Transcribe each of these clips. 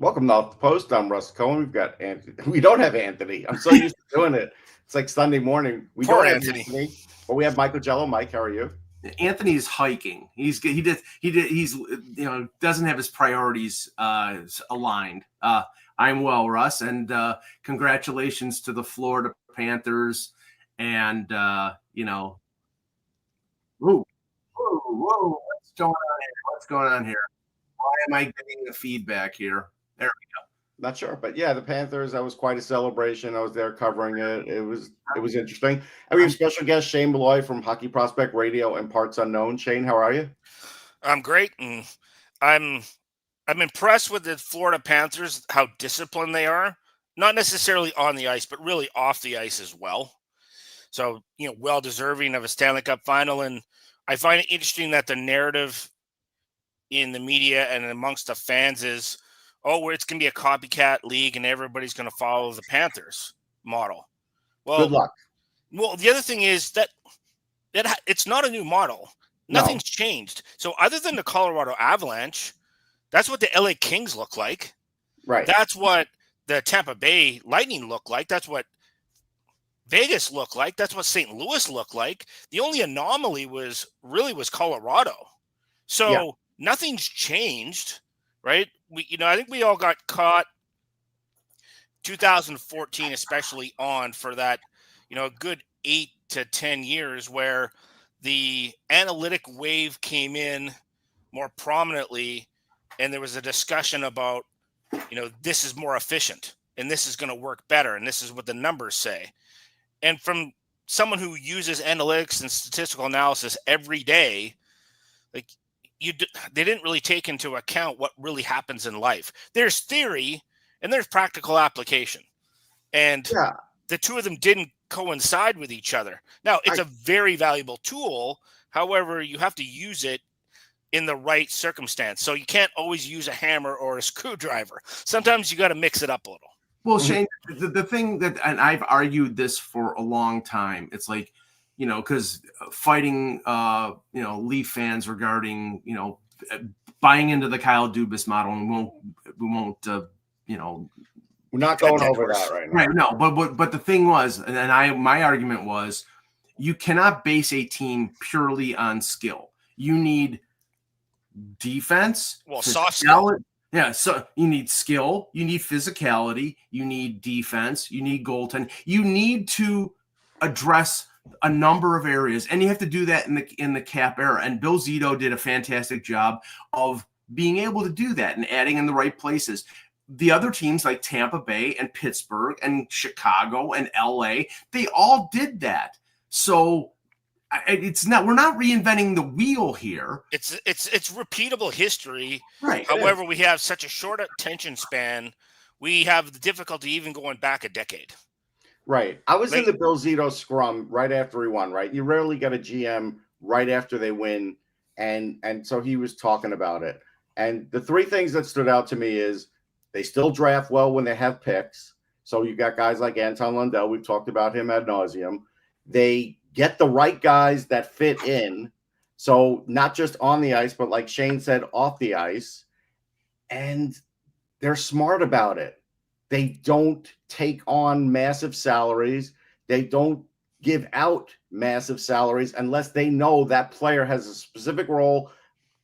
Welcome to Off the Post. I'm Russ Cohen. We've got Anthony. We don't have Anthony. I'm so used to doing it. It's like Sunday morning. We Poor don't have Anthony. Anthony, but we have Michael Jello. Mike, how are you? Anthony's hiking. He's doesn't have his priorities aligned. I'm well, Russ, and congratulations to the Florida Panthers. And whoa, what's going on here? What's going on here? Why am I getting the feedback here? There we go. Not sure, but yeah, the Panthers. That was quite a celebration. I was there covering it. It was interesting. And we have special guest Shane Malloy from Hockey Prospect Radio and Parts Unknown. Shane, how are you? I'm great, and I'm impressed with the Florida Panthers, how disciplined they are. Not necessarily on the ice, but really off the ice as well. So, well deserving of a Stanley Cup final. And I find it interesting that the narrative in the media and amongst the fans is, it's going to be a copycat league and everybody's going to follow the Panthers model. Well, Good luck. Well, the other thing is that it's not a new model. Nothing's changed. So other than the Colorado Avalanche, that's what the LA Kings look like. Right. That's what the Tampa Bay Lightning look like. That's what Vegas looked like. That's what St. Louis looked like. The only anomaly was Colorado. So nothing's changed, right? I think we all got caught 2014, especially on for that, a good 8 to 10 years where the analytic wave came in more prominently, and there was a discussion about, this is more efficient and this is going to work better. And this is what the numbers say. And from someone who uses analytics and statistical analysis every day, they didn't really take into account what really happens in life. There's theory and there's practical application. And the two of them didn't coincide with each other. Now, it's a very valuable tool. However, you have to use it in the right circumstance. So you can't always use a hammer or a screwdriver. Sometimes you got to mix it up a little. Well, Shane, the thing that, and I've argued this for a long time, it's like, because fighting, Leaf fans regarding, buying into the Kyle Dubas model, and we won't, we're not going over that right now. Right, no, but the thing was, my argument was, you cannot base a team purely on skill. You need defense, soft skill. Yeah, so you need skill, you need physicality, you need defense, you need goaltending. You need to address a number of areas, and you have to do that in the cap era. And Bill Zito did a fantastic job of being able to do that and adding in the right places. The other teams like Tampa Bay and Pittsburgh and Chicago and LA, they all did that. So we're not reinventing the wheel here. It's repeatable history. Right. However, we have such a short attention span. We have the difficulty even going back a decade. Right. I was in the Bill Zito scrum right after he won, right? You rarely get a GM right after they win. And so he was talking about it. And the three things that stood out to me is they still draft well when they have picks. So you got guys like Anton Lundell. We've talked about him ad nauseum. They get the right guys that fit in. So not just on the ice, but like Shane said, off the ice. And they're smart about it. They don't take on massive salaries. They don't give out massive salaries unless they know that player has a specific role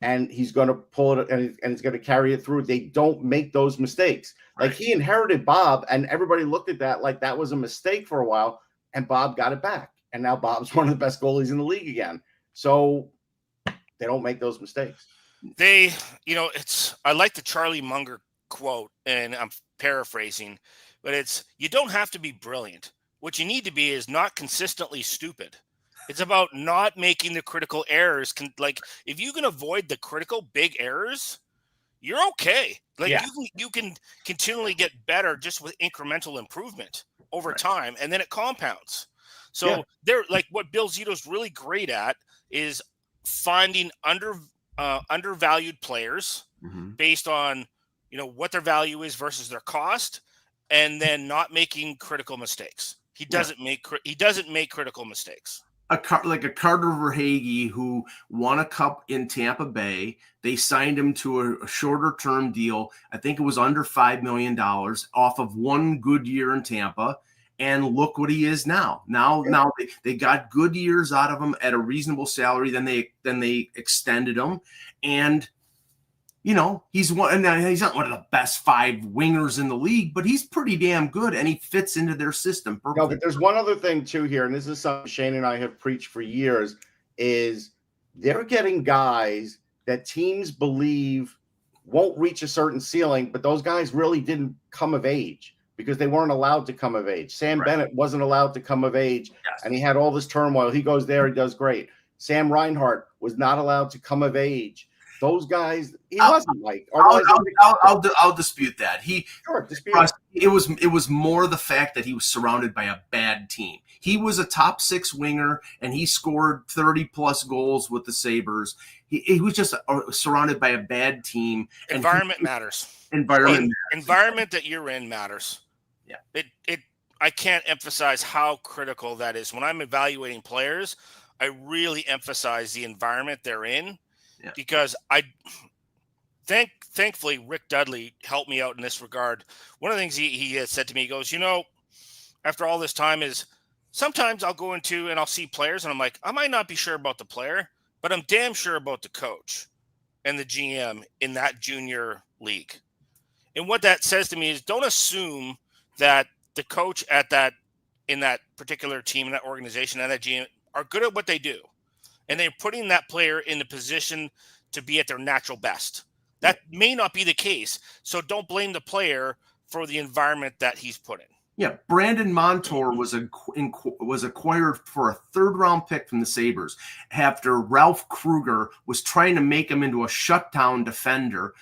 and he's going to pull it and he's going to carry it through. They don't make those mistakes. Right. Like he inherited Bob, and everybody looked at that like that was a mistake for a while, and Bob got it back. And now Bob's one of the best goalies in the league again. So they don't make those mistakes. I like the Charlie Munger quote, and I'm paraphrasing, but it's, you don't have to be brilliant. What you need to be is not consistently stupid. It's about not making the critical errors. If you can avoid the critical big errors, you're okay. You can continually get better just with incremental improvement over time, and then it compounds. So they're like, what Bill Zito's really great at is finding undervalued players based on what their value is versus their cost, and then not making critical mistakes. He doesn't make critical mistakes. like a Carter Verhaeghe who won a cup in Tampa Bay. They signed him to a shorter term deal. I think it was under $5 million off of one good year in Tampa. And look what he is now. Now they got good years out of him at a reasonable salary. Then they extended him, and he's one. And he's not one of the best 5 wingers in the league, but he's pretty damn good, and he fits into their system perfectly. No, but there's one other thing too here, and this is something Shane and I have preached for years: is they're getting guys that teams believe won't reach a certain ceiling, but those guys really didn't come of age because they weren't allowed to come of age. Sam Bennett wasn't allowed to come of age, and he had all this turmoil. He goes there, he does great. Sam Reinhart was not allowed to come of age. Those guys, he wasn't like. I'll dispute that. Dispute. It was more the fact that he was surrounded by a bad team. He was a top 6 winger, and he scored 30 plus goals with the Sabres. He was just surrounded by a bad team. Environment matters. Environment that you're in matters. Yeah. I can't emphasize how critical that is. When I'm evaluating players, I really emphasize the environment they're in. Yeah. Because thankfully, Rick Dudley helped me out in this regard. One of the things he has said to me, he goes, after all this time is sometimes I'll go into and I'll see players and I'm like, I might not be sure about the player, but I'm damn sure about the coach and the GM in that junior league. And what that says to me is don't assume that the coach in that particular team, in that organization, and that GM are good at what they do. And they're putting that player in the position to be at their natural best. That may not be the case. So don't blame the player for the environment that he's put in. Yeah, Brandon Montour was acquired for a 3rd-round pick from the Sabres after Ralph Kruger was trying to make him into a shutdown defender.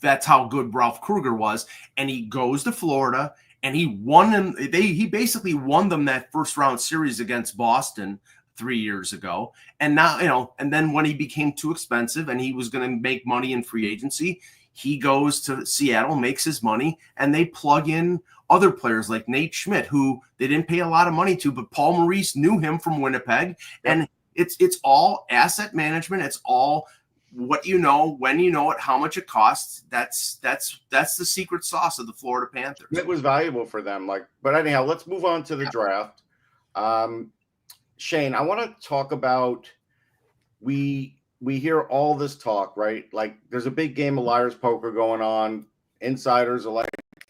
That's how good Ralph Kruger was. And he goes to Florida, and he won them. He basically won them that 1st-round series against Boston 3 years ago. And now, and then when he became too expensive and he was going to make money in free agency, he goes to Seattle, makes his money, and they plug in other players like Nate Schmidt, who they didn't pay a lot of money to, but Paul Maurice knew him from Winnipeg. Yep. And it's all asset management. It's all what you know, when you know it, how much it costs. That's the secret sauce of the Florida Panthers. It was valuable for them. But anyhow, let's move on to the draft. Shane, I want to talk about we hear all this talk, right? Like there's a big game of liar's poker going on. Insiders are like,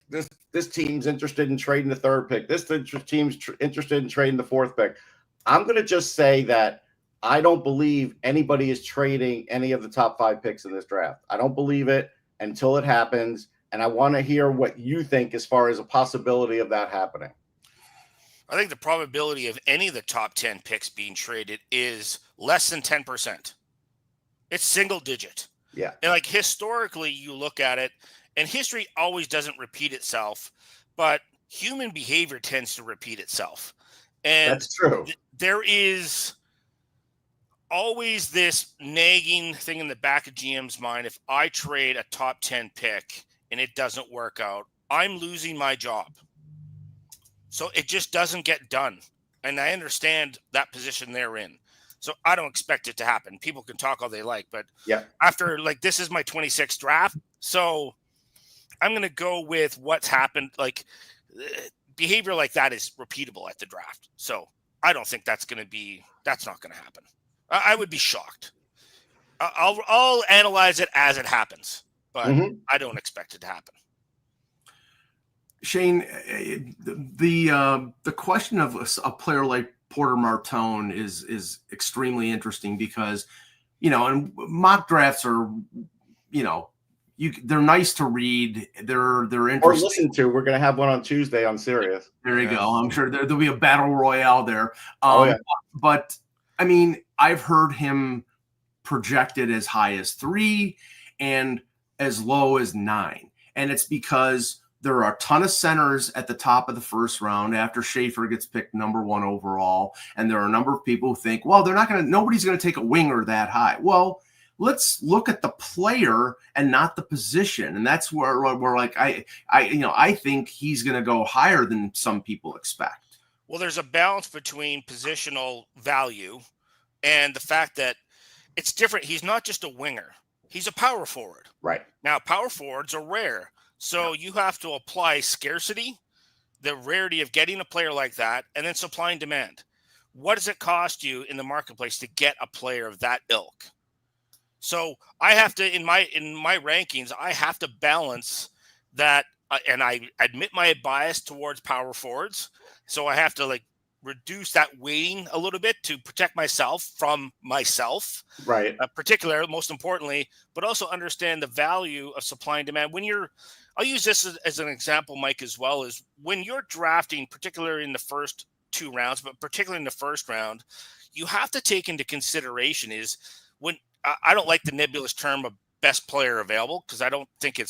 this team's interested in trading the 3rd pick. This team's interested in trading the 4th pick. I'm going to just say that I don't believe anybody is trading any of the top 5 picks in this draft. I don't believe it until it happens. And I want to hear what you think as far as a possibility of that happening. I think the probability of any of the top 10 picks being traded is less than 10%. It's single digit. Yeah. And historically, you look at it, and history always doesn't repeat itself, but human behavior tends to repeat itself. And that's true. There is always this nagging thing in the back of GM's mind. If I trade a top 10 pick and it doesn't work out, I'm losing my job. So it just doesn't get done. And I understand that position they're in. So I don't expect it to happen. People can talk all they like, but after this is my 26th draft. So I'm going to go with what's happened. Behavior like that is repeatable at the draft. So I don't think that's not going to happen. I would be shocked. I'll analyze it as it happens, but I don't expect it to happen. Shane, the question of a player like Porter Martone is extremely interesting because, and mock drafts are, they're nice to read. They're interesting. Or listen to. We're going to have one on Tuesday on Sirius. There you go. I'm sure there'll be a battle royale there. But I mean, I've heard him projected as high as 3 and as low as 9. And it's because there are a ton of centers at the top of the 1st round after Schaefer gets picked number 1 overall. And there are a number of people who think, well, nobody's going to take a winger that high. Well, let's look at the player and not the position. And that's where we're like, I think he's going to go higher than some people expect. Well, there's a balance between positional value and the fact that it's different. He's not just a winger. He's a power forward. Right. Now, power forwards are rare. So you have to apply scarcity, the rarity of getting a player like that, and then supply and demand. What does it cost you in the marketplace to get a player of that ilk? So I have to, in my rankings, I have to balance that, and I admit my bias towards power forwards. So I have to like reduce that weighting a little bit to protect myself from myself, Right. particularly, most importantly, but also understand the value of supply and demand. I'll use this as an example, Mike, as well, is when you're drafting, particularly in the first 2 rounds, but particularly in the first round, you have to take into consideration is when I don't like the nebulous term of best player available because I don't think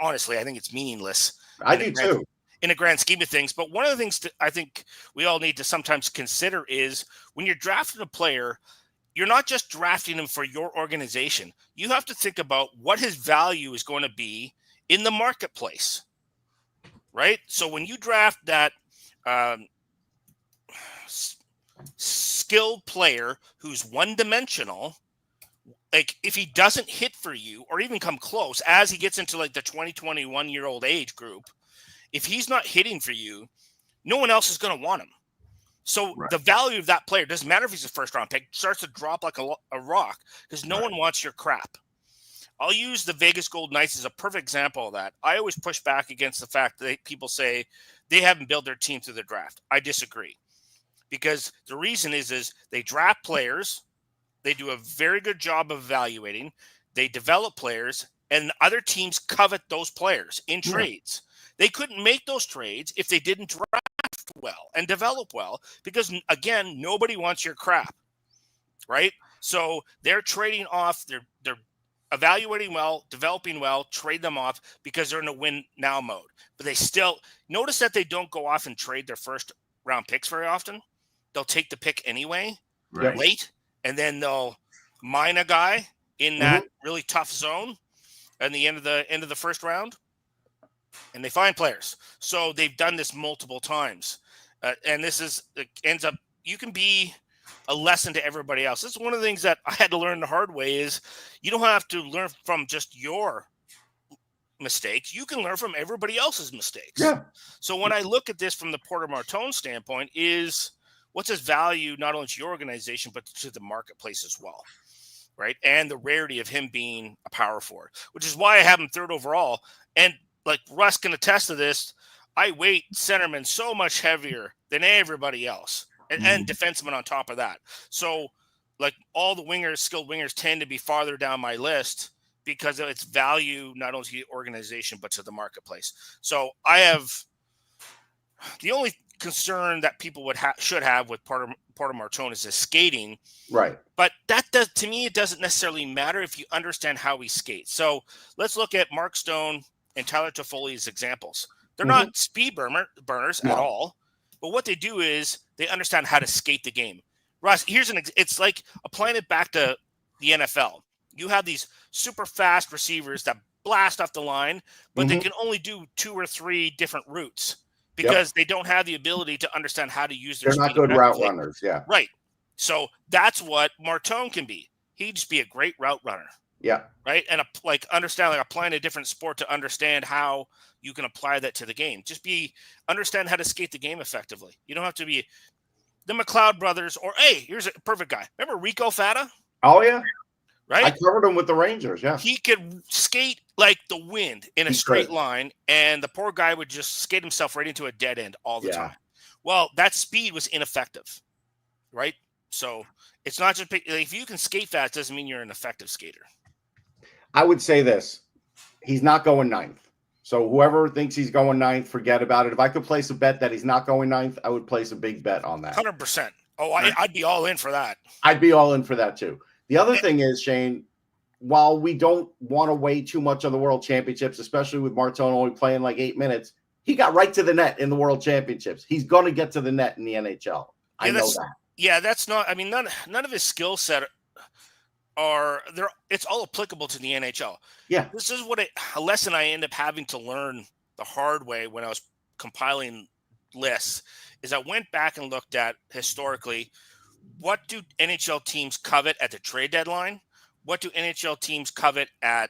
honestly, I think it's meaningless. I do too. In a grand scheme of things. But one of the things that I think we all need to sometimes consider is when you're drafting a player, you're not just drafting him for your organization. You have to think about what his value is going to be in the marketplace, right? So when you draft that skilled player who's one-dimensional, like if he doesn't hit for you or even come close as he gets into like the 20-21-year-old age group, if he's not hitting for you, no one else is going to want him. So the value of that player doesn't matter if he's a first-round pick, starts to drop like a rock because no one wants your crap. I'll use the Vegas Golden Knights as a perfect example of that. I always push back against the fact that people say they haven't built their team through the draft. I disagree because the reason is they draft players, they do a very good job of evaluating, they develop players, and other teams covet those players in trades. They couldn't make those trades if they didn't draft well and develop well because, again, nobody wants your crap, right? So they're trading off, they're evaluating well, developing well, trade them off because they're in a win now mode. But they still notice that they don't go off and trade their first round picks very often. They'll take the pick anyway, late, and then they'll mine a guy in that really tough zone at the end of the first round, and they find players. So they've done this multiple times, and this ends up. You can be a lesson to everybody else. This is one of the things that I had to learn the hard way is you don't have to learn from just your mistakes. You can learn from everybody else's mistakes. Yeah. So when I look at this from the Porter Martone standpoint is what's his value, not only to your organization, but to the marketplace as well. Right. And the rarity of him being a power forward, which is why I have him 3rd overall. And like Russ can attest to this, I weight centerman so much heavier than everybody else. And defensemen on top of that. So, like all the wingers, skilled wingers tend to be farther down my list because of its value, not only to the organization, but to the marketplace. So I have the only concern that people should have with Porter Martone is his skating. Right. But to me, it doesn't necessarily matter if you understand how he skates. So let's look at Mark Stone and Tyler Toffoli as examples. They're not speed burners at all. But what they do is they understand how to skate the game. Russ, it's like applying it back to the NFL. You have these super fast receivers that blast off the line, but they can only do 2 or 3 different routes because they don't have the ability to understand how to use their speed. They're not good route runners, yeah. Right. So that's what Martone can be. He'd just be a great route runner. Yeah. Right. And understand applying a different sport to understand how you can apply that to the game. Just understand how to skate the game effectively. You don't have to be the McLeod brothers or, hey, here's a perfect guy. Remember Rico Fata? Oh, yeah. Right. I covered him with the Rangers. Yeah. He could skate like the wind in a straight line. And the poor guy would just skate himself right into a dead end all the time. Well, that speed was ineffective. Right. So it's not just if you can skate fast, doesn't mean you're an effective skater. I would say this. He's not going 9th. So whoever thinks he's going 9th, forget about it. If I could place a bet that he's not going 9th, I would place a big bet on that. 100%. Oh, I'd be all in for that. I'd be all in for that too. The other thing is, Shane, while we don't want to weigh too much on the World Championships, especially with Martone only playing like 8 minutes, he got right to the net in the World Championships. He's going to get to the net in the NHL. I know that. Yeah, that's not – I mean, none of his skill set – it's all applicable to the NHL. Yeah. This is a lesson I end up having to learn the hard way when I was compiling lists is I went back and looked at historically, what do NHL teams covet at the trade deadline? What do NHL teams covet at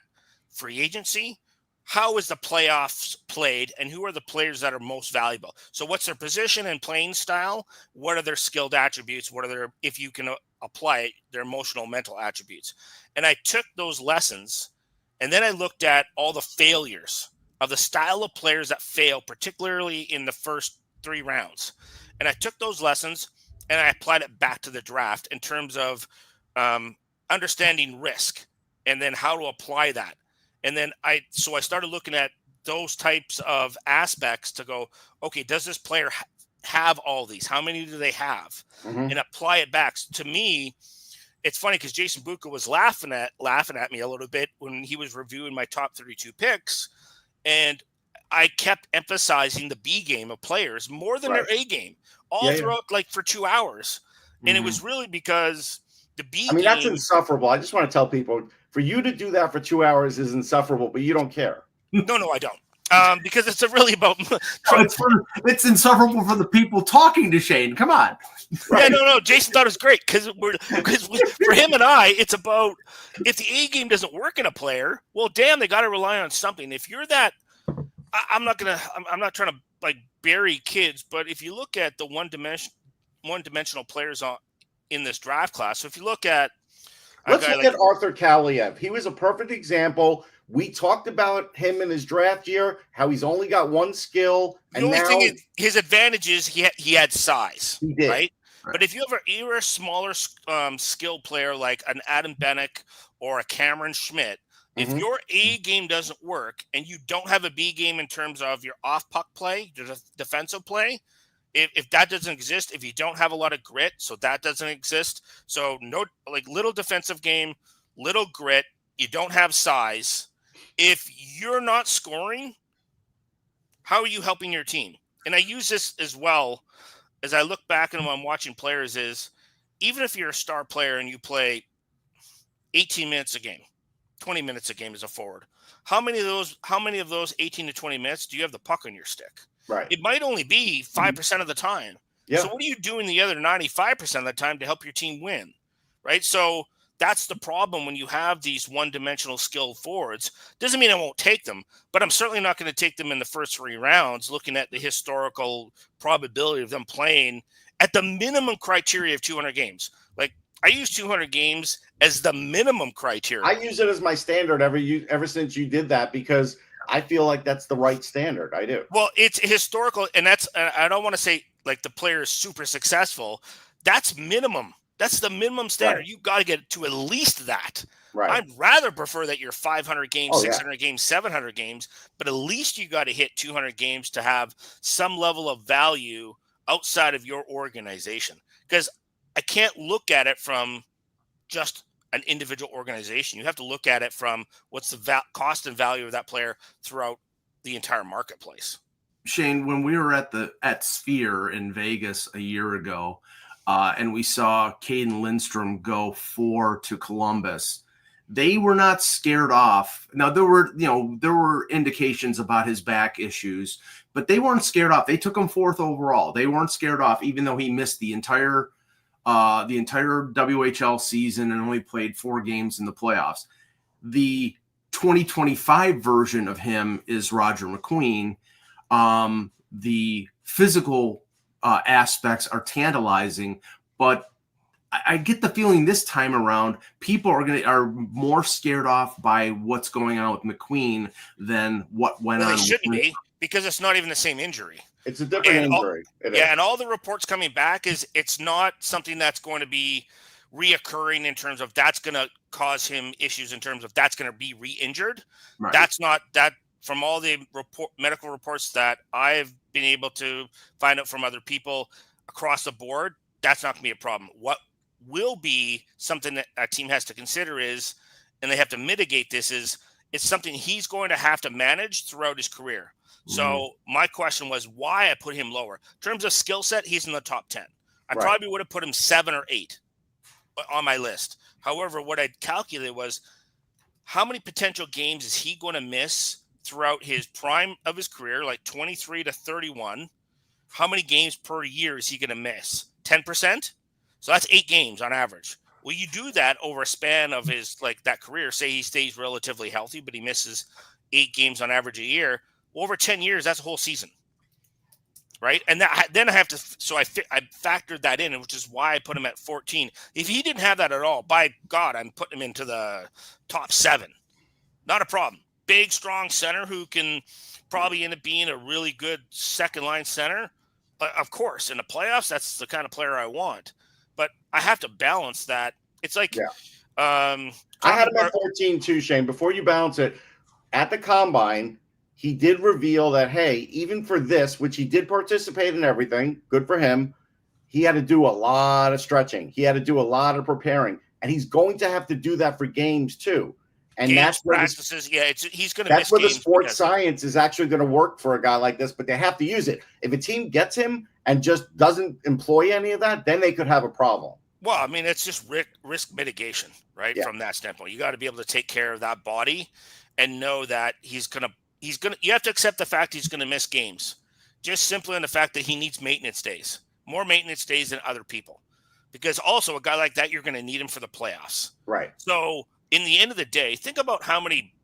free agency? How is the playoffs played, and who are the players that are most valuable? So what's their position and playing style? What are their skilled attributes? What are their, if you can apply it, their emotional, mental attributes? And I took those lessons, and then I looked at all the failures of the style of players that fail, particularly in the first 3 rounds. And I took those lessons and I applied it back to the draft in terms of understanding risk and then how to apply that. And then I started looking at those types of aspects to go, okay, does this player have all these? How many do they have? And apply it back. To me, it's funny because Jason Buka was laughing at me a little bit when he was reviewing my top 32 picks. And I kept emphasizing the B game of players more than their A game throughout like for 2 hours. And it was really because the B game. That's insufferable. I just want to tell people, for you to do that for 2 hours is insufferable, but you don't care. No, I don't. Because it's really about. It's insufferable for the people talking to Shane. Come on. Right. Yeah, no. Jason thought it was great because for him and I, it's about if the A game doesn't work in a player, well, damn, they got to rely on something. If you're that, I'm not trying to like bury kids, but if you look at the one-dimensional players in this draft class, so if you look at Let's look at Arthur Kaliev. He was a perfect example. We talked about him in his draft year, how he's only got one skill. The only thing is, his advantage is he had size. He did. Right? But if you're a smaller skilled player like an Adam Bennick or a Cameron Schmidt, if your A game doesn't work and you don't have a B game in terms of your off-puck play, your defensive play, if that doesn't exist, if you don't have a lot of grit, so that doesn't exist. So no, like little defensive game, little grit, you don't have size. If you're not scoring, how are you helping your team? And I use this as well as I look back and when I'm watching players is even if you're a star player and you play 18 minutes a game, 20 minutes a game as a forward, how many of those 18 to 20 minutes do you have the puck on your stick? Right. It might only be 5% of the time. Yeah. So what are you doing the other 95% of the time to help your team win? Right. So that's the problem when you have these one-dimensional skilled forwards. Doesn't mean I won't take them, but I'm certainly not going to take them in the first 3 rounds, looking at the historical probability of them playing at the minimum criteria of 200 games. Like I use 200 games as the minimum criteria. I use it as my standard ever since you did that because I feel like that's the right standard. I do. Well, it's historical, and I don't want to say like the player is super successful. That's minimum. That's the minimum standard. Right. You got to get to at least that. Right. I'd rather prefer that you're 500 games, 600 games, 700 games, but at least you got to hit 200 games to have some level of value outside of your organization. Because I can't look at it from just an individual organization. You have to look at it from what's the cost and value of that player throughout the entire marketplace. Shane, when we were at Sphere in Vegas a year ago, and we saw Caden Lindstrom go 4 to Columbus, they were not scared off. Now there were indications about his back issues, but they weren't scared off. They took him 4th overall. They weren't scared off, even though he missed the entire WHL season and only played 4 games in the playoffs. The 2025 version of him is Roger McQueen. The physical aspects are tantalizing, but I get the feeling this time around people are more scared off by what's going on with McQueen than what went on. It shouldn't be, because it's not even the same injury. It's a different injury. And all the reports coming back is it's not something that's going to be reoccurring in terms of that's going to cause him issues in terms of that's going to be re-injured. Right. That's not that from all the medical reports that I've been able to find out from other people across the board, that's not going to be a problem. What will be something that a team has to consider is, and they have to mitigate this, is it's something he's going to have to manage throughout his career. So my question was why I put him lower. In terms of skill set, he's in the top 10. I probably would have put him 7 or 8 on my list. However, what I calculated was how many potential games is he going to miss throughout his prime of his career, like 23 to 31, how many games per year is he going to miss? 10%? So that's 8 games on average. Well, you do that over a span of his that career. Say he stays relatively healthy, but he misses 8 games on average a year. Well, over 10 years, that's a whole season. Right. And then I have to. So I factored that in, which is why I put him at 14. If he didn't have that at all, by God, I'm putting him into the top 7. Not a problem. Big, strong center who can probably end up being a really good second line center. Of course, in the playoffs, that's the kind of player I want. But I have to balance that. It's like, I had him at 14 too, Shane. Before you balance it, at the combine, he did reveal that, hey, even for this, which he did participate in everything, good for him, he had to do a lot of stretching. He had to do a lot of preparing. And he's going to have to do that for games too. And games, that's where practices. He's going to. That's where the sports science is actually going to work for a guy like this. But they have to use it. If a team gets him and just doesn't employ any of that, then they could have a problem. Well, I mean, it's just risk mitigation, right? Yeah. From that standpoint, you got to be able to take care of that body and know that he's gonna. You have to accept the fact he's going to miss games, just simply on the fact that he needs maintenance days, more maintenance days than other people, because also a guy like that, you're going to need him for the playoffs. Right. So in the end of the day, think about how many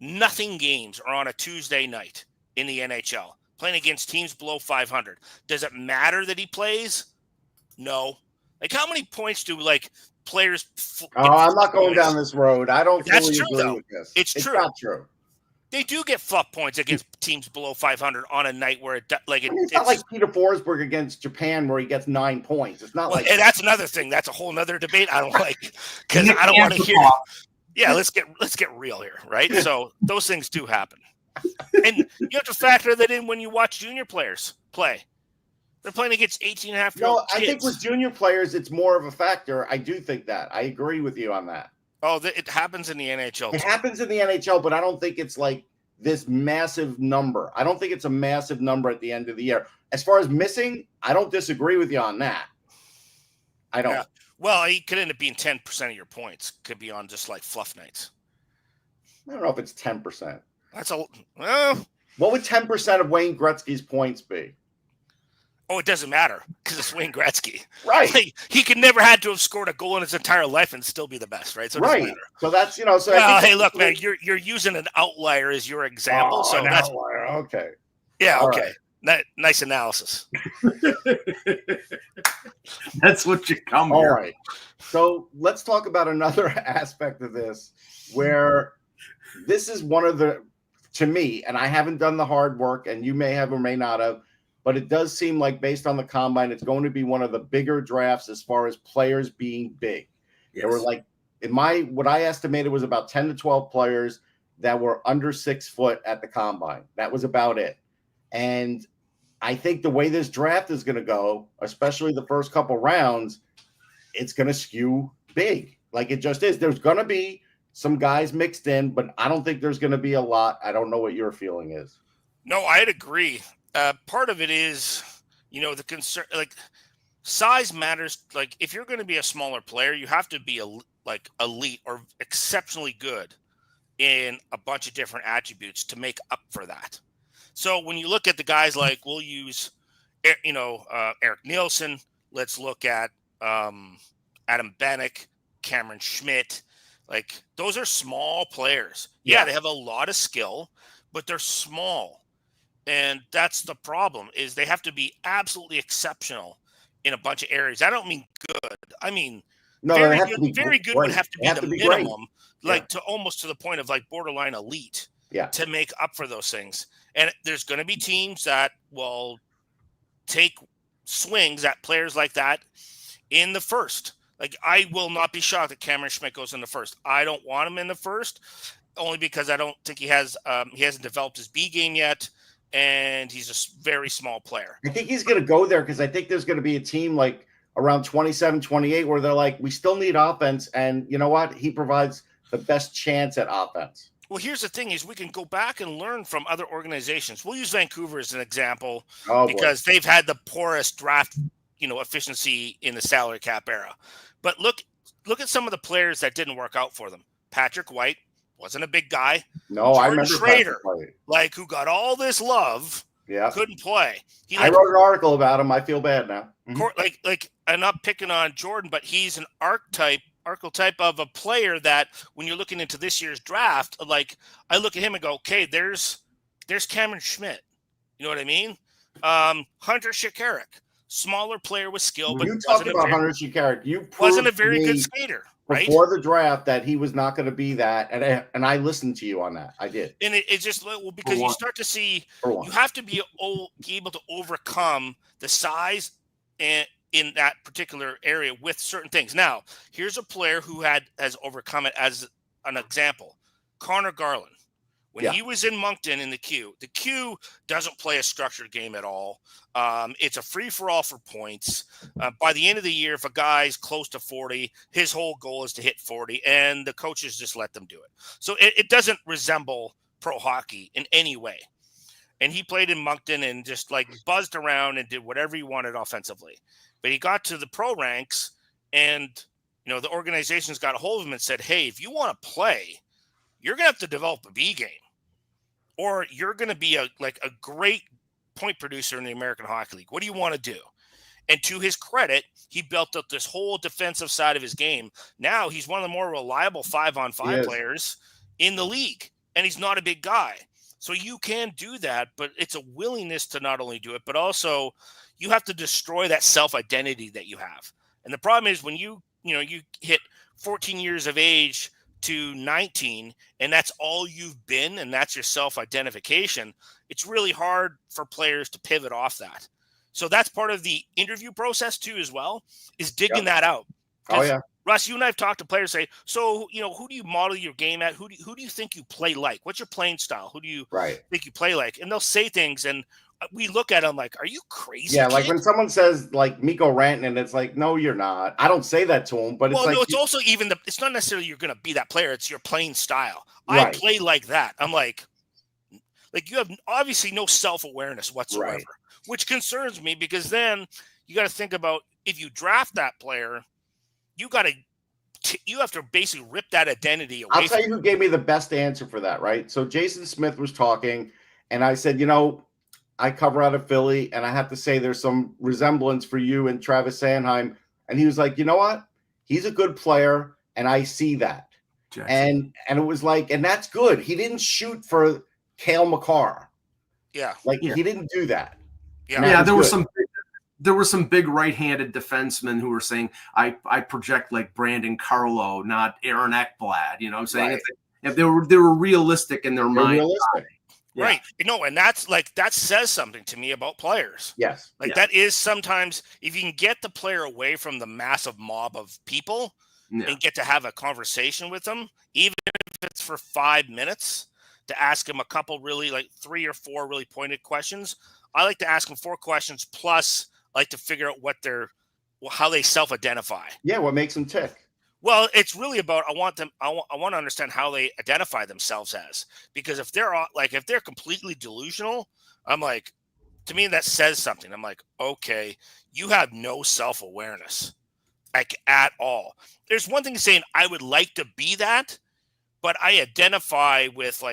nothing games are on a Tuesday night in the NHL playing against teams below 500. Does it matter that he plays? No. Like, how many points do players? I'm not going down this road. I don't fully agree with this. It's true. Not true. They do get fluff points against teams below 500 on a night where it's not like Peter Forsberg against Japan where he gets 9 points. It's not like and that's another thing. That's a whole nother debate. I don't like because I don't want to hear. Yeah, let's get real here, right? So those things do happen, and you have to factor that in when you watch junior players play. They're playing against 18-and-a-half-year-old kids. I think with junior players, it's more of a factor. I do think that. I agree with you on that. Oh, it happens in the NHL. It happens in the NHL, but I don't think it's like this massive number. I don't think it's a massive number at the end of the year. As far as missing, I don't disagree with you on that. I don't. Yeah. Well, he could end up being 10% of your points. Could be on just like fluff nights. I don't know if it's 10%. That's well. What would 10% of Wayne Gretzky's points be? Oh, it doesn't matter because it's Wayne Gretzky. Right. He could never had to have scored a goal in his entire life and still be the best, right? So it doesn't matter. So that's, So hey, look, man, you're using an outlier as your example. So that's outlier. Okay. Yeah. All okay. Right. Nice analysis. That's what you come All here. Right. So let's talk about another aspect of this where this is one of the, to me, and I haven't done the hard work, and you may have or may not have, but it does seem like based on the combine, it's going to be one of the bigger drafts as far as players being big. Yes. There were what I estimated was about 10 to 12 players that were under 6 foot at the combine. That was about it. And I think the way this draft is going to go, especially the first couple rounds, it's going to skew big. Like it just is. There's going to be some guys mixed in, but I don't think there's going to be a lot. I don't know what your feeling is. No, I'd agree. Part of it is, the concern, size matters. Like if you're going to be a smaller player, you have to be elite or exceptionally good in a bunch of different attributes to make up for that. So when you look at the guys we'll use, Eric Nielsen, let's look at Adam Bennick, Cameron Schmidt. Those are small players. Yeah, they have a lot of skill, but they're small. And that's the problem is they have to be absolutely exceptional in a bunch of areas. I don't mean good. I mean, very good would have to be the minimum, to almost to the point of borderline elite to make up for those things. And there's going to be teams that will take swings at players like that in the first. I will not be shocked that Cameron Schmidt goes in the first. I don't want him in the first only because I don't think he hasn't developed his B game yet. And he's a very small player. I think he's going to go there because I think there's going to be a team around 27, 28 where they're we still need offense. And you know what? He provides the best chance at offense. Well, here's the thing is we can go back and learn from other organizations. We'll use Vancouver as an example because they've had the poorest draft, efficiency in the salary cap era. But look at some of the players that didn't work out for them. Patrick White wasn't a big guy. No, I remember Schrader, who got all this love, Yeah. Couldn't play. I wrote an article about him. I feel bad now. Like I'm not picking on Jordan, but he's an archetype of a player that when you're looking into this year's draft, like I look at him and go, okay, there's Cameron Schmidt. You know what I mean? Hunter Shikarik, smaller player with skill, but you talked about Hunter Shikarik. You wasn't a very good skater, right? Before the draft that he was not going to be that, and I listened to you on that. I did. And it's just because you start to see you have to be able to overcome the size and in that particular area with certain things. Now, here's a player who has overcome it as an example. Connor Garland. When he was in Moncton in the Q doesn't play a structured game at all. It's a free-for-all for points. By the end of the year, if a guy's close to 40, his whole goal is to hit 40, and the coaches just let them do it. So it doesn't resemble pro hockey in any way. And he played in Moncton and just like buzzed around and did whatever he wanted offensively. But he got to the pro ranks, and the organizations got a hold of him and said, hey, if you want to play, you're going to have to develop a B game, or you're going to be a great point producer in the American Hockey League. What do you want to do? And to his credit, he built up this whole defensive side of his game. Now he's one of the more reliable 5-on-5 players in the league, and he's not a big guy. So you can do that, but it's a willingness to not only do it, but also you have to destroy that self-identity that you have. And the problem is when you hit 14 years of age to 19, and that's all you've been, and that's your self-identification, it's really hard for players to pivot off that. So that's part of the interview process too, as well, is digging that out. Oh yeah. Russ, you and I have talked to players say, so, who do you model your game at? Who do you think you play like? What's your playing style? Who do you think you play like? And they'll say things, and we look at them like, are you crazy? Yeah, like when someone says like Mikko Rantanen, it's like, no, you're not. I don't say that to him, but it's also it's not necessarily you're going to be that player. It's your playing style. I play like that. I'm like you have obviously no self-awareness whatsoever, which concerns me, because then you got to think about if you draft that player, you have to basically rip that identity away. I'll tell you who gave me the best answer for that, right? So Jason Smith was talking, and I said, I cover out of Philly, and I have to say there's some resemblance for you and Travis Sanheim. And he was like, you know what? He's a good player, and I see that. Jackson. And it was like, and that's good. He didn't shoot for Cale Makar. Yeah. He didn't do that. Yeah, there were some big right-handed defensemen who were saying, I project like Brandon Carlo, not Aaron Ekblad. You know what I'm saying? If they were realistic in their mind. Realistic. Yeah. Right. And that says something to me about players. Yes. That is sometimes if you can get the player away from the massive mob of people and get to have a conversation with them, even if it's for 5 minutes, to ask them a couple really 3 or 4 really pointed questions. I like to ask them 4 questions, plus I like to figure out how they self-identify. Yeah. What makes them tick? Well, it's really about I want to understand how they identify themselves as, because if they're completely delusional, I'm like, to me that says something. I'm like, okay, you have no self-awareness at all. There's one thing saying I would like to be that, but I identify with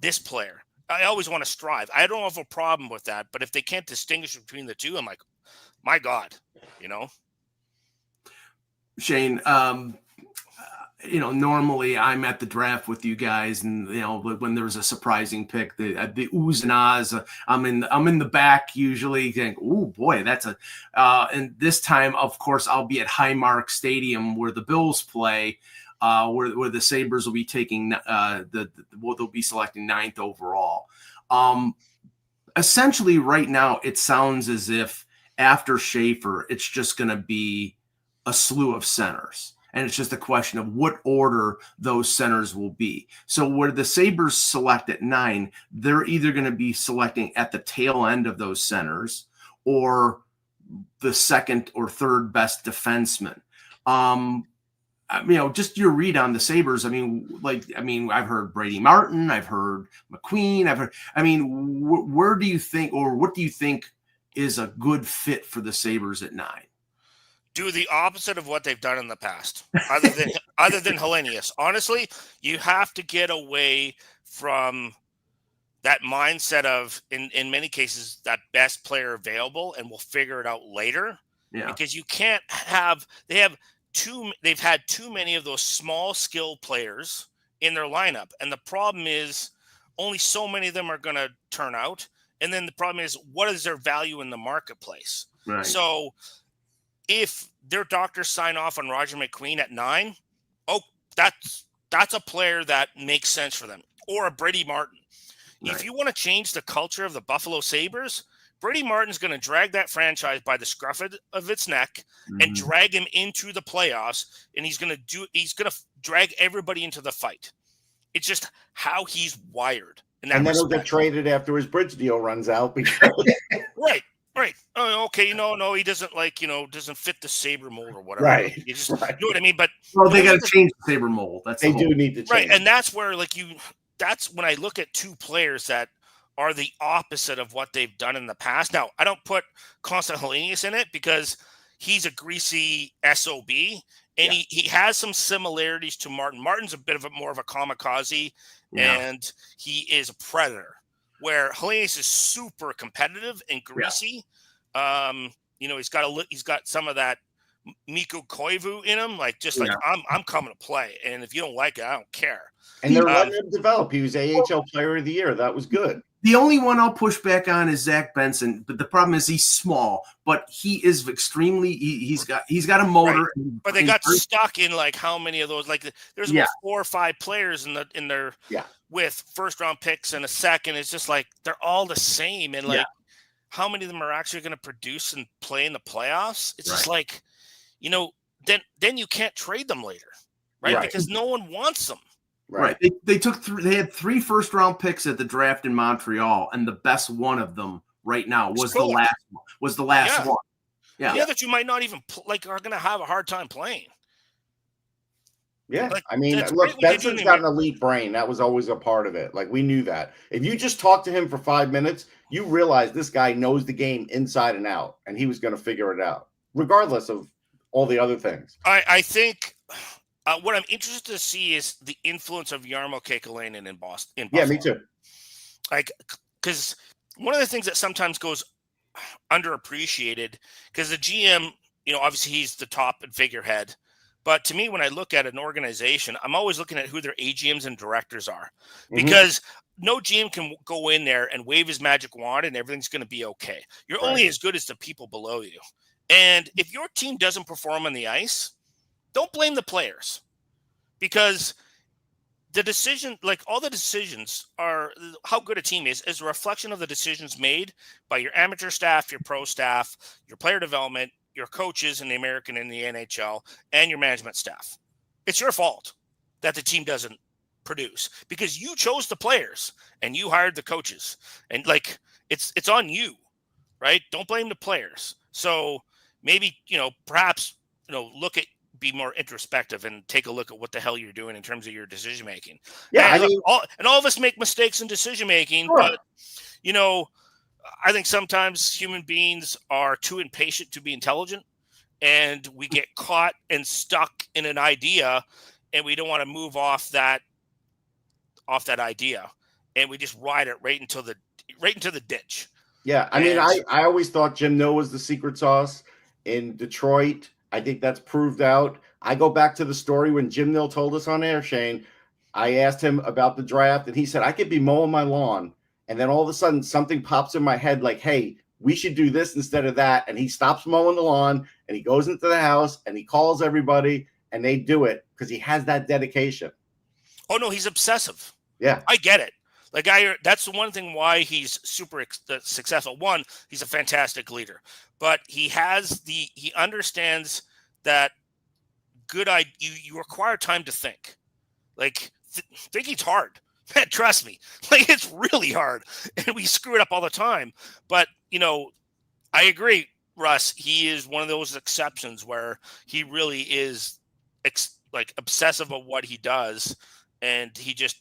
this player. I always want to strive. I don't have a problem with that, but if they can't distinguish between the two, I'm like, my God, Shane, normally I'm at the draft with you guys, and when there's a surprising pick, the oohs and ahs, I'm in the back usually. Think, oh boy, that's and this time, of course, I'll be at Highmark Stadium where the Bills play, where the Sabres will be taking they'll be selecting 9th overall. Essentially, right now, it sounds as if after Schaefer, it's just going to be a slew of centers. And it's just a question of what order those centers will be. So where the Sabres select at 9, they're either going to be selecting at the tail end of those centers or the second or third best defenseman. Just your read on the Sabres. I've heard Brady Martin, I've heard McQueen, where do you think, or what do you think is a good fit for the Sabres at 9? Do the opposite of what they've done in the past, other than Hellenius. Honestly, you have to get away from that mindset of in many cases that best player available, and we'll figure it out later. Yeah. Because you can't have they've had too many of those small skill players in their lineup, and the problem is only so many of them are going to turn out. And then the problem is, what is their value in the marketplace? Right. So if their doctors sign off on Roger McQueen at 9, that's a player that makes sense for them, or a Brady Martin. Right. If you want to change the culture of the Buffalo Sabres, Brady Martin's going to drag that franchise by the scruff of its neck and drag him into the playoffs, and he's going to drag everybody into the fight. It's just how he's wired. And then he'll get traded after his bridge deal runs out. Because Right. Oh, okay. No, he doesn't doesn't fit the Sabre mold or whatever. Right. You just, you know what I mean? But they got to change the Sabre mold. They do need to change. Right. And that's where that's when I look at two players that are the opposite of what they've done in the past. Now, I don't put Constant Helenius in it because he's a greasy SOB, and he has some similarities to Martin. Martin's a bit of more of a kamikaze, and he is a predator, where Helenius is super competitive and greasy. He's got some of that Mikko Koivu in him, I'm coming to play, and if you don't like it, I don't care. And they're letting him develop. He was AHL Player of the Year. That was good. The only one I'll push back on is Zach Benson, but the problem is he's small, but he is extremely. He's got a motor. Right. But they got stuck in how many of those? There's about 4 or 5 players in their with first round picks and a second. It's just they're all the same, and how many of them are actually going to produce and play in the playoffs? It's just then you can't trade them later, right? Because no one wants them. Right. They had 3 first round picks at the draft in Montreal, and the best one of them right now was the last one. Yeah. The others you might not even are going to have a hard time playing. Yeah. Look, Benson's got an elite brain. That was always a part of it. We knew that. If you just talk to him for 5 minutes, you realize this guy knows the game inside and out, and he was going to figure it out, regardless of all the other things. I think what I'm interested to see is the influence of Jarmo Kekalainen in Boston. Yeah, me too. Because one of the things that sometimes goes underappreciated, because the GM, obviously he's the top and figurehead. But to me, when I look at an organization, I'm always looking at who their AGMs and directors are, because no GM can go in there and wave his magic wand and everything's going to be okay. You're only as good as the people below you. And if your team doesn't perform on the ice, don't blame the players, because the decision, all the decisions are how good a team is a reflection of the decisions made by your amateur staff, your pro staff, your player development, your coaches in the American and the NHL, and your management staff. It's your fault that the team doesn't produce, because you chose the players and you hired the coaches, and it's on you, right? Don't blame the players. So maybe, perhaps, be more introspective and take a look at what the hell you're doing in terms of your decision making. Yeah, and all of us make mistakes in decision making, but I think sometimes human beings are too impatient to be intelligent, and we get caught and stuck in an idea, and we don't want to move off that idea, and we just ride it right into the ditch. Yeah, I always thought Jim Nill was the secret sauce in Detroit. I think that's proved out. I go back to the story when Jim Nill told us on air, Shane. I asked him about the draft, and he said, I could be mowing my lawn, and then all of a sudden something pops in my head hey, we should do this instead of that. And he stops mowing the lawn, and he goes into the house, and he calls everybody, and they do it because he has that dedication. Oh, no, he's obsessive. Yeah. I get it. That's the one thing why he's super successful. One, he's a fantastic leader, but he understands that you require time to think. Thinking's hard. Man, trust me. It's really hard, and we screw it up all the time. But I agree, Russ. He is one of those exceptions where he really is obsessive of what he does, and he just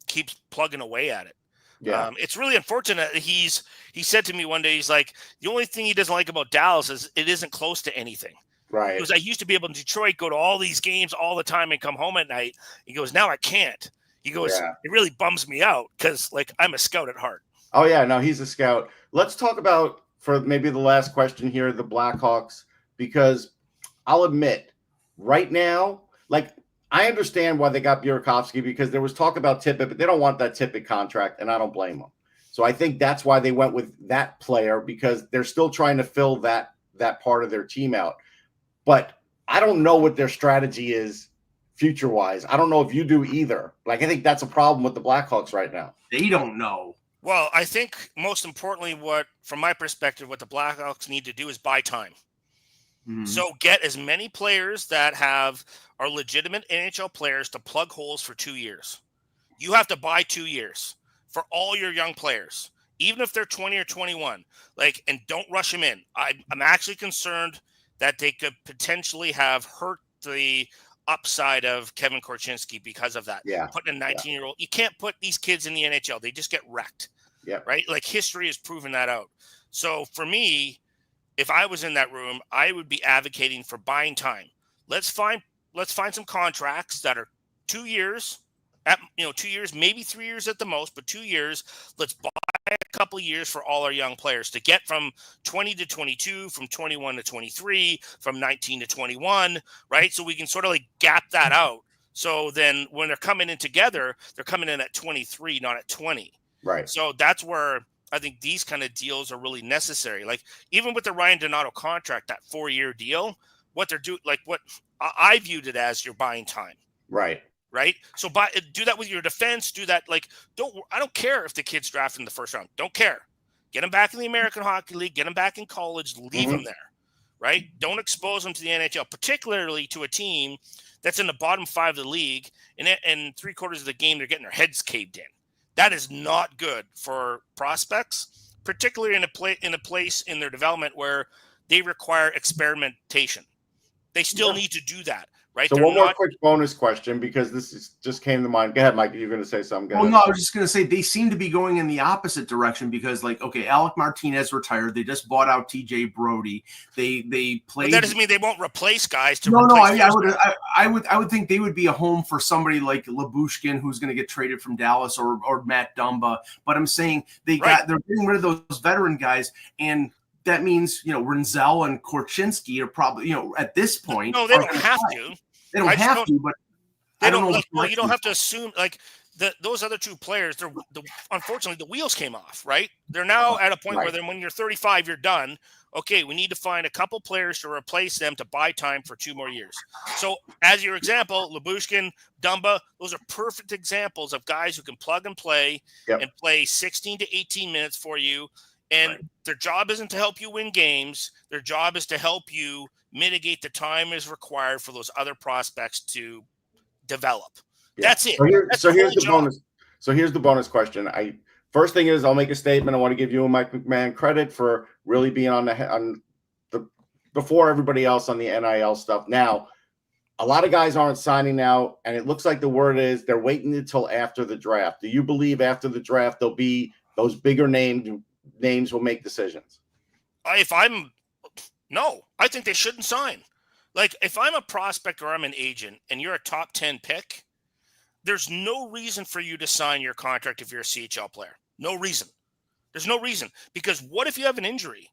keeps plugging away at it. Yeah. It's really unfortunate. He said to me one day, he's like, the only thing he doesn't like about Dallas is it isn't close to anything. Right. Because I used to be able in Detroit, go to all these games all the time and come home at night. He goes, now I can't. He goes, Yeah. it really bums me out because, like, I'm a scout at heart. Oh, yeah. No, he's a scout. Let's talk about, for maybe the last question here, the Blackhawks, because I'll admit, right now, like, I understand why they got Burakovsky because there was talk about Tippett, but they don't want that Tippett contract, and I don't blame them. So I think that's why they went with that player, because they're still trying to fill that part of their team out. But I don't know what their strategy is future-wise. I don't know if you do either. Like, I think that's a problem with the Blackhawks right now. They don't know. Well, I think most importantly, from my perspective, what the Blackhawks need to do is buy time. Mm-hmm. So get as many players that are legitimate NHL players to plug holes for 2 years. You have to buy 2 years for all your young players, even if they're 20 or 21. Like, and don't rush them in. I'm actually concerned that they could potentially have hurt the upside of Kevin Korchinski because of that. Yeah. Putting a 19-year-old, you can't put these kids in the NHL. They just get wrecked. Yeah. Right? Like, history has proven that out. So for me, if I was in that room, I would be advocating for buying time. Let's find some contracts that are 2 years, 2 years, maybe 3 years at the most, but 2 years. Let's buy a couple of years for all our young players to get from 20 to 22, from 21 to 23, from 19 to 21, right? So we can sort of like gap that out. So then when they're coming in together, they're coming in at 23, not at 20. Right. So that's where I think these kind of deals are really necessary. Like, even with the Ryan Donato contract, that 4-year deal, what they're doing, like, what I viewed it as, you're buying time. Right. Right. So do that with your defense. Do that. Like, I don't care if the kid's drafted in the first round. Don't care. Get him back in the American Hockey League. Get him back in college. Leave him there. Right. Don't expose him to the NHL, particularly to a team that's in the bottom 5 of the league. And 3/4 of the game, they're getting their heads caved in. That is not good for prospects, particularly in a place in their development where they require experimentation. They still need to do that, right? So one more quick bonus question, because just came to mind. Go ahead, Mike. You're going to say something. Well, no, I was just going to say they seem to be going in the opposite direction because, like, okay, Alec Martinez retired. They just bought out TJ Brody. They played. But that doesn't mean they won't replace guys. I would think they would be a home for somebody like Labushkin, who's going to get traded from Dallas, or Matt Dumba. But I'm saying they're getting rid of those veteran guys, and that means, Renzel and Korchinski are probably, at this point. No, they don't have to. They don't have to, but I don't know. Well, you don't have to assume, like, those other two players, unfortunately, the wheels came off, right? They're now at a point where then when you're 35, you're done. Okay, we need to find a couple players to replace them to buy time for 2 more years. So as your example, Labushkin, Dumba, those are perfect examples of guys who can plug and play and play 16 to 18 minutes for you. And their job isn't to help you win games. Their job is to help you mitigate the time is required for those other prospects to develop. Yeah. That's it. So here's the bonus. So here's the bonus question. First thing is, I'll make a statement. I want to give you and Mike McMahon credit for really being on the before everybody else on the NIL stuff. Now, a lot of guys aren't signing now, and it looks like the word is they're waiting until after the draft. Do you believe after the draft there'll be those bigger names will make decisions? No, I think they shouldn't sign. Like, if I'm a prospect or I'm an agent and you're a top 10 pick, there's no reason for you to sign your contract if you're a CHL player. No reason. There's no reason. Because what if you have an injury?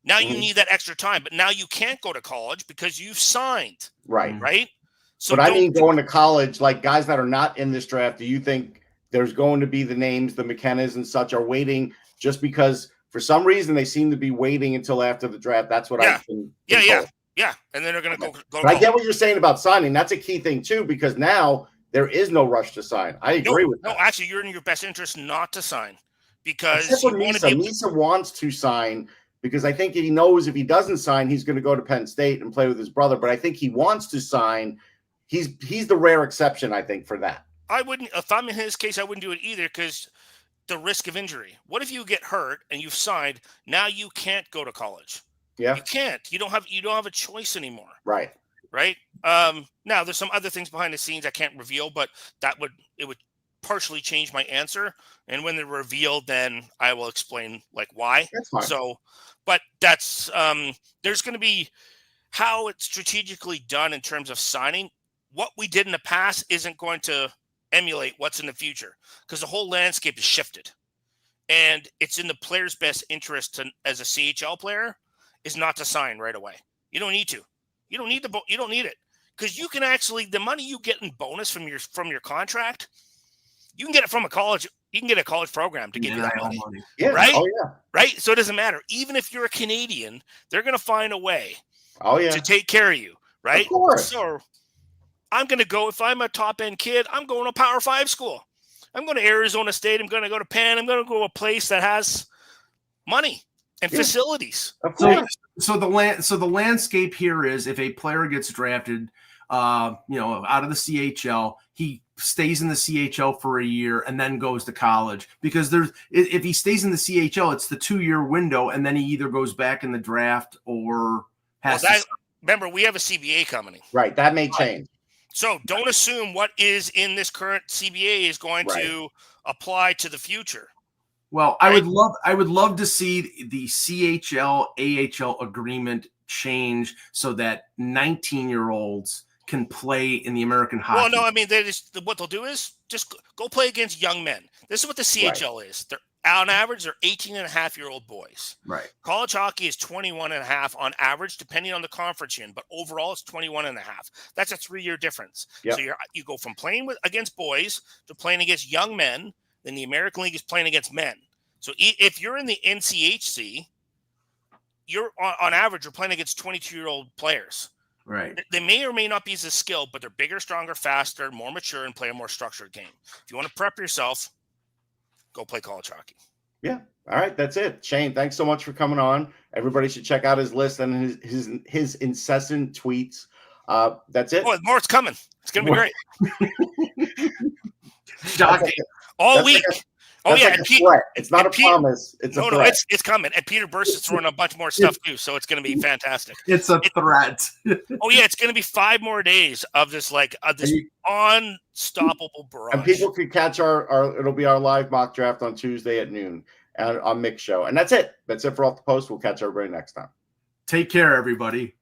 Now you need that extra time, but now you can't go to college because you've signed. Right? So but I mean, going to college, like guys that are not in this draft, do you think there's going to be the names, the McKennas and such are waiting just because for some reason they seem to be waiting until after the draft? That's what I've been told. Yeah. And then they're going to go. But I get what you're saying about signing. That's a key thing too, because now there is no rush to sign. I agree with that. No, actually, you're in your best interest not to sign because Misa wants to sign because I think he knows if he doesn't sign, he's going to go to Penn State and play with his brother. But I think he wants to sign. He's the rare exception, I think, for that. I wouldn't. If I'm in his case, I wouldn't do it either because the risk of injury. What if you get hurt and you've signed? Now you can't go to college. Yeah, you can't. You don't have a choice anymore. Right. Now there's some other things behind the scenes I can't reveal, but it would partially change my answer. And when they're revealed, then I will explain like why. That's fine. So, but that's there's going to be how it's strategically done in terms of signing. What we did in the past isn't going to emulate what's in the future because the whole landscape has shifted. And it's in the player's best interest to, as a CHL player, is not to sign right away. You don't need to. You don't need you don't need it because you can actually the money you get in bonus from your contract, you can get it from a college. You can get a college program to give you that money. Yeah. Right? Oh yeah. Right. So it doesn't matter. Even if you're a Canadian, they're going to find a way. Oh yeah. To take care of you. Right. Of course. So I'm going to go if I'm a top end kid. I'm going to Power 5 school. I'm going to Arizona State. I'm going to go to Penn. I'm going to go to a place that has money and facilities. So the landscape here is if a player gets drafted, out of the CHL, he stays in the CHL for a year and then goes to college because if he stays in the CHL, it's the 2-year window, and then he either goes back in the draft or has. Remember, we have a CBA coming. Right. That may change. So don't assume what is in this current CBA is going to apply to the future. Well, right? I would love to see the CHL AHL agreement change so that 19-year-olds can play in the American hockey. Well, no, I mean what they'll do is just go play against young men. This is what the CHL is. They're on average, they're 18-and-a-half-year-old boys. Right. College hockey is 21-and-a-half on average, depending on the conference you're in, but overall it's 21-and-a-half. That's a 3-year difference. Yep. So you go from playing against boys to playing against young men, then the American League is playing against men. So if you're in the NCHC, you're on average, you're playing against 22-year-old players. Right. They may or may not be as skilled, but they're bigger, stronger, faster, more mature, and play a more structured game. If you want to prep yourself, go play college hockey. Yeah. All right. That's it. Shane, thanks so much for coming on. Everybody should check out his list and his incessant tweets. That's it. Oh, more's coming. It's going to be great. All week. It's not a promise. It's a threat. It's coming. And Peter Burst is throwing a bunch more stuff too, so it's going to be fantastic. It's a threat. It's going to be 5 more days of this unstoppable barrage. And people could catch it'll be our live mock draft on Tuesday at noon on Mick's show. And that's it. That's it for Off the Post. We'll catch everybody next time. Take care, everybody.